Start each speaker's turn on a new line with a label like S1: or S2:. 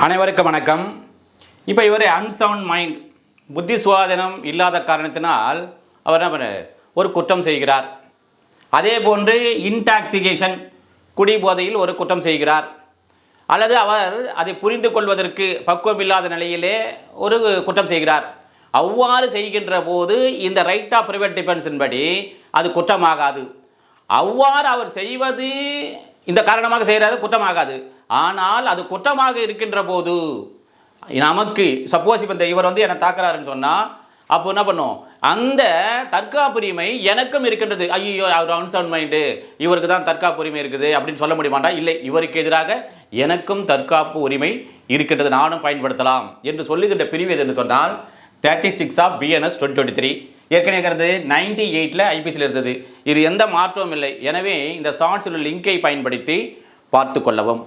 S1: அனைவருக்கும் வணக்கம். இப்போ இவர் அன்சவுண்ட் மைண்ட், புத்தி சுவாதீனம் இல்லாத காரணத்தினால் அவர் என்ன பண்ண ஒரு குற்றம் செய்கிறார். அதே போன்று இன்டாக்சிகேஷன், குடிபோதையில் ஒரு குற்றம் செய்கிறார். அல்லது அவர் அதை புரிந்து கொள்வதற்கு பக்குவம் இல்லாத நிலையிலே ஒரு குற்றம் செய்கிறார். அவ்வாறு செய்கின்ற போது இந்த ரைட் ஆஃப் ப்ரைவேட் டிஃபென்ஸின் படி அது குற்றமாகாது. அவ்வாறு அவர் செய்வது இந்த காரணமாக செய்கிறது குற்றமாகாது. ஆனால் அது குற்றமாக இருக்கின்ற போது நமக்கு சப்போஸ் இப்போ இவர் என்னை தாக்குறாருன்னு சொன்னால் அப்போ என்ன பண்ணும், அந்த தற்காப்புரிமை எனக்கும் இருக்கின்றது. ஐயோ அவர் அன்சவுண்ட் மைண்டு, இவருக்கு தான் தற்காப்பு உரிமை இருக்குது அப்படின்னு சொல்ல முடியுமாண்டா? இல்லை, இவருக்கு எதிராக எனக்கும் தற்காப்பு உரிமை இருக்கின்றது, நானும் பயன்படுத்தலாம் என்று சொல்லுகின்ற பிரிவு எது என்று சொன்னால் 36 ஆஃப் பிஎன்எஸ் 2023. ஏற்கனவே 98 ஐபிசியில் இருந்தது. இது எந்த மாற்றமும் இல்லை. எனவே இந்த ஷார்ட்ஸில் லிங்கை பயன்படுத்தி பார்த்து கொள்ளவும்.